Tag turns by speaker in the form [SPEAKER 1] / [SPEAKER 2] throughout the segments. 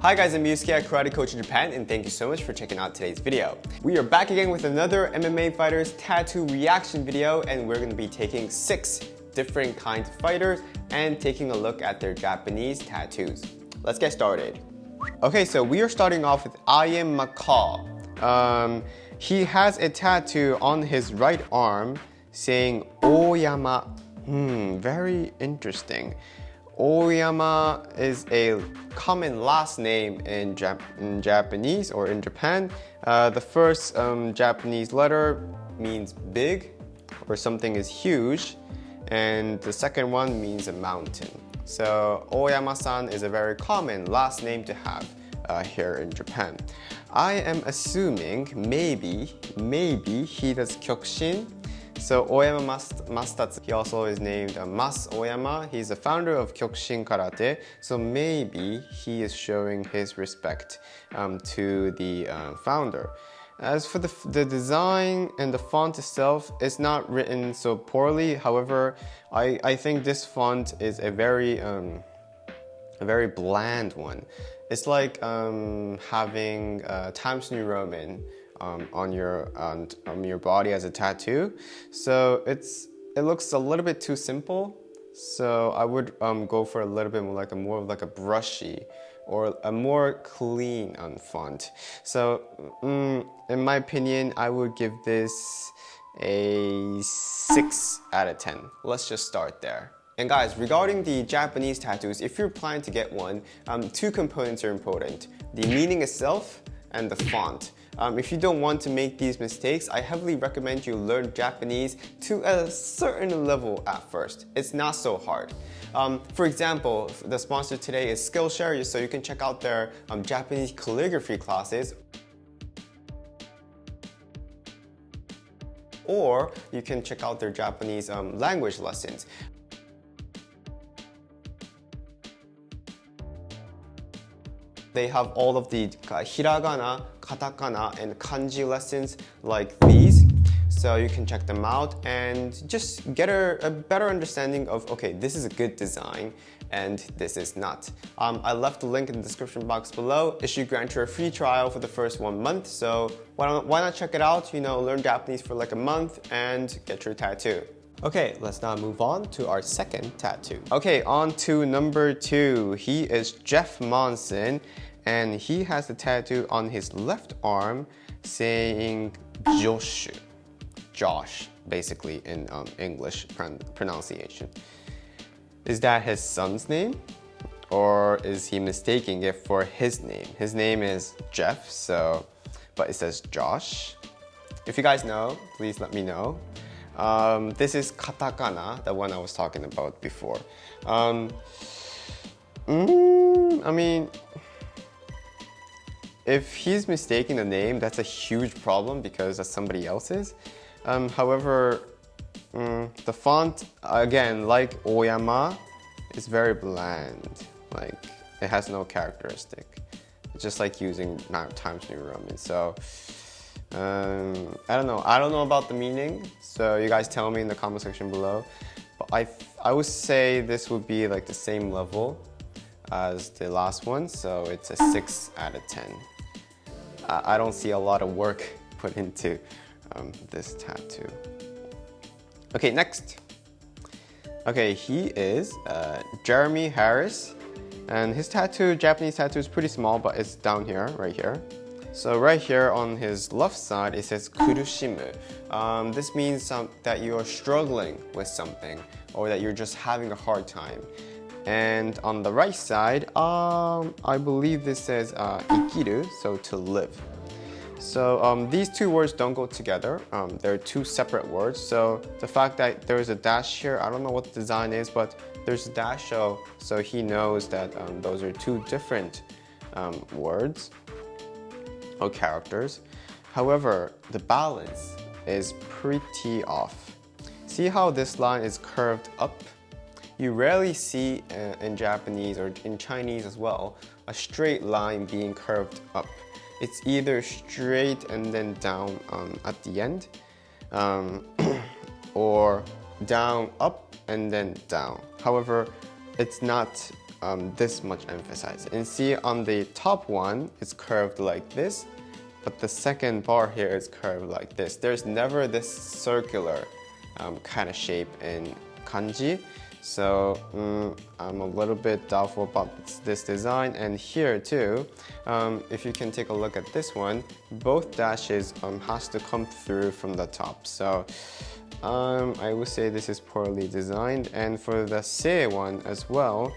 [SPEAKER 1] Hi guys, I'm Yusuke, a karate coach in Japan, and thank you so much for checking out today's video. We are back again with another MMA fighters tattoo reaction video, and we're going to be taking 6 different kinds of fighters and taking a look at their Japanese tattoos. Let's get started. Okay, so we are starting off with I Am waKu. He has a tattoo on his right arm saying Oyama. Very interesting. Oyama is a common last name in Japanese or in Japan. The first Japanese letter means big or something is huge, and the second one means a mountain. So Oyama-san is a very common last name to have here in Japan. I am assuming maybe he does kyokushin. So Oyama Masatatsu, he also is named Mas Oyama. He's the founder of Kyokushin Karate. So maybe he is showing his respect to the founder. As for the design and the font itself, it's not written so poorly. However, I think this font is a very bland one. It's like having Times New Roman on your body as a tattoo. So it looks a little bit too simple. So I would go for a little bit more of a brushy or a more clean font. So in my opinion, I would give this a 6 out of 10. Let's just start there. And guys, regarding the Japanese tattoos, if you're planning to get one, 2 components are important: the meaning itself and the font. If you don't want to make these mistakes, I heavily recommend you learn Japanese to a certain level at first. It's not so hard. For example, the sponsor today is Skillshare, so you can check out their Japanese calligraphy classes. Or you can check out their Japanese language lessons. They have all of the hiragana, katakana, and kanji lessons like these. So you can check them out and just get a better understanding of, okay, this is a good design and this is not. I left the link in the description box below. It should grant you a free trial for the first 1 month. So why not check it out? You know, learn Japanese for like a month and get your tattoo. Okay, let's now move on to our second tattoo. Okay, on to number 2. He is Jeff Monson, and he has a tattoo on his left arm saying Josh, basically in English pronunciation. Is that his son's name? Or is he mistaking it for his name? His name is Jeff, but it says Josh. If you guys know, please let me know. This is katakana, the one I was talking about before. I mean, if he's mistaking the name, that's a huge problem because that's somebody else's. However, the font, again, like Oyama, is very bland. Like, it has no characteristic. It's just like using Times New Roman. So, I don't know about the meaning, so you guys tell me in the comment section below. But I would say this would be like the same level as the last one, so it's a 6 out of 10. I don't see a lot of work put into this tattoo. Okay, next. Okay, he is Jeremy Harris, and his Japanese tattoo is pretty small, but it's down here, right here. So right here on his left side, it says kurushimu. This means that you are struggling with something or that you're just having a hard time. And on the right side, I believe this says ikiru, so to live. So these 2 words don't go together. They're 2 separate words. So the fact that there's a dash here, I don't know what the design is, but there's a dash, so he knows that those are 2 different words or characters. However, the balance is pretty off. See how this line is curved up? You rarely see in Japanese or in Chinese as well a straight line being curved up. It's either straight and then down at the end, or down, up, and then down. However, it's not this much emphasized. And see on the top one, it's curved like this, but the second bar here is curved like this. There's never this circular kind of shape in kanji. So I'm a little bit doubtful about this design. And here too, if you can take a look at this one, both dashes has to come through from the top. So I would say this is poorly designed. And for the se one as well,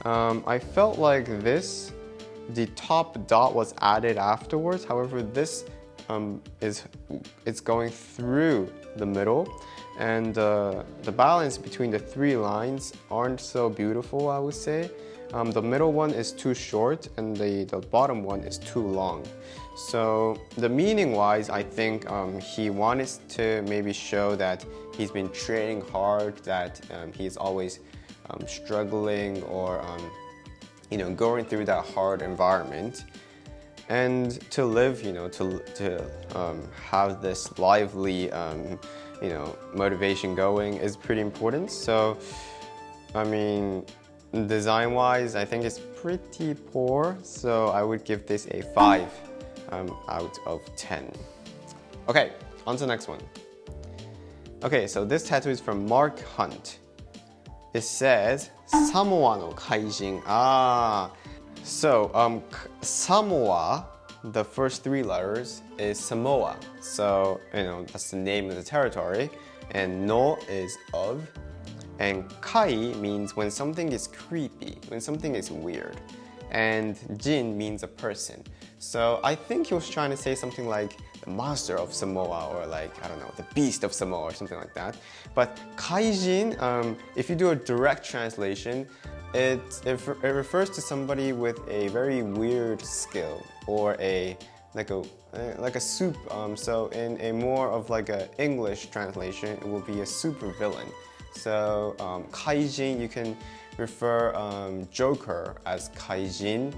[SPEAKER 1] I felt like the top dot was added afterwards. However, this it's going through the middle, and the balance between the three lines aren't so beautiful, I would say. The middle one is too short and the bottom one is too long. So the meaning-wise, I think he wanted to maybe show that he's been training hard, that he's always struggling or going through that hard environment. And to live, to have this lively, motivation going is pretty important. So, I mean, design-wise, I think it's pretty poor. So I would give this a 5 out of 10. Okay, on to the next one. Okay, so this tattoo is from Mark Hunt. It says, Samoa no kaijin. So, Samoa, the first three letters is Samoa. So, that's the name of the territory. And no is of. And kai means when something is creepy, when something is weird. And jin means a person. So I think he was trying to say something like the monster of Samoa, or like, I don't know, the beast of Samoa or something like that. But kaijin, if you do a direct translation, it refers to somebody with a very weird skill, or like a soup. So in a more of like a English translation, it will be a super villain. So kaijin, you can refer Joker as kaijin,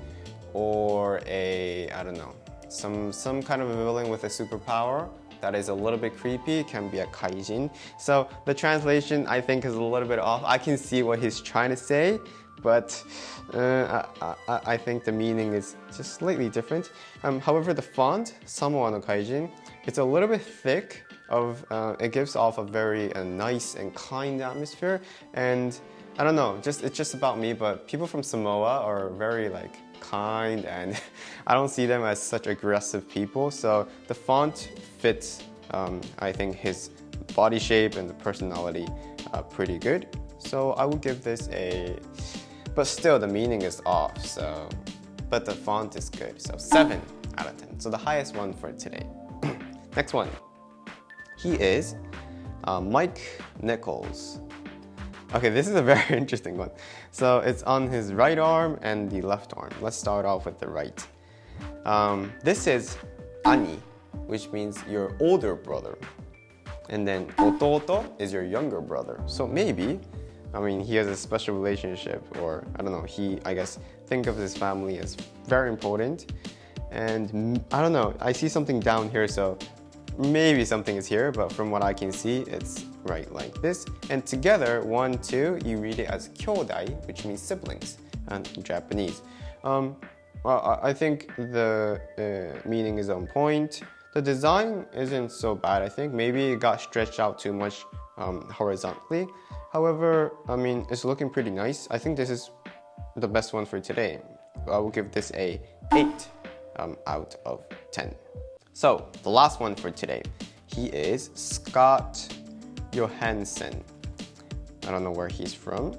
[SPEAKER 1] or I don't know, some kind of a villain with a superpower that is a little bit creepy can be a kaijin. So the translation, I think, is a little bit off. I can see what he's trying to say, but I think the meaning is just slightly different. However, the font, Samoa no kaijin, it's a little bit thick. It gives off a very nice and kind atmosphere. And I don't know, it's just about me, but people from Samoa are very kind, and I don't see them as such aggressive people. So the font fits, I think, his body shape and the personality pretty good. So I would give this but still the meaning is off. But the font is good. So 7 out of 10. So the highest one for today. Next one. He is Mike Nichols. Okay, this is a very interesting one. So it's on his right arm and the left arm. Let's start off with the right. This is ani, which means your older brother. And then ototo is your younger brother. So maybe, he has a special relationship, or I don't know, I guess, think of his family as very important. And I don't know, I see something down here, so maybe something is here, but from what I can see, it's right like this. And together, 1, 2, you read it as kyodai, which means siblings in Japanese. Well, I think the meaning is on point. The design isn't so bad, I think. Maybe it got stretched out too much horizontally. However, it's looking pretty nice. I think this is the best one for today. I will give this a 8 out of 10. So, the last one for today. He is Scott Johansson. I don't know where he's from.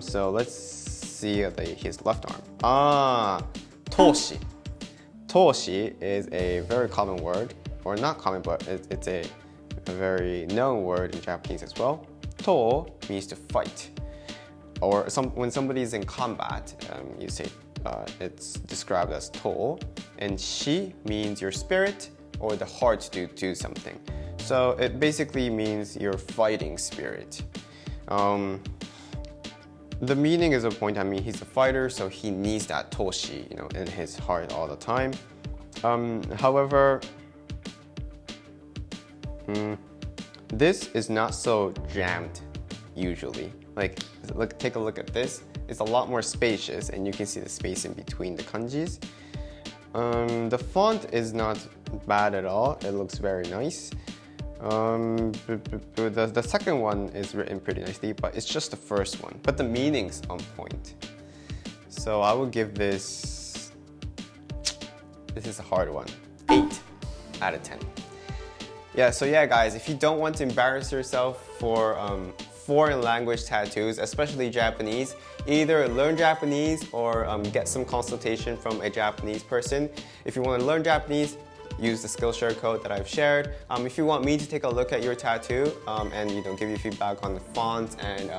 [SPEAKER 1] So let's see his left arm. Toshi. Toshi is a very common word, or not common, but it's a very known word in Japanese as well. To means to fight. Or when somebody is in combat, you say it's described as to. And shi means your spirit or the heart to do something. So it basically means your fighting spirit. The meaning is a point. He's a fighter, so he needs that toshi, in his heart all the time. However, this is not so jammed usually. Take a look at this. it's a lot more spacious, and you can see the space in between the kanjis. The font is not bad at all. It looks very nice. The second one is written pretty nicely, but it's just the first one. But the meaning's on point. So I would give this is a hard one, 8 out of 10. Yeah, so yeah guys, if you don't want to embarrass yourself for foreign language tattoos, especially Japanese, either learn Japanese or get some consultation from a Japanese person. If you want to learn Japanese, use the Skillshare code that I've shared. If you want me to take a look at your tattoo and give you feedback on the fonts and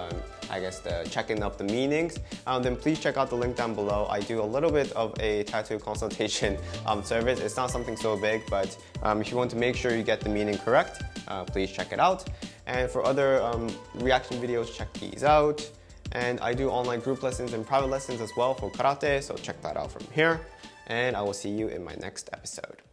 [SPEAKER 1] I guess the checking up the meanings, then please check out the link down below. I do a little bit of a tattoo consultation service. It's not something so big, but if you want to make sure you get the meaning correct, please check it out. And for other reaction videos, check these out. And I do online group lessons and private lessons as well for karate, so check that out from here. And I will see you in my next episode.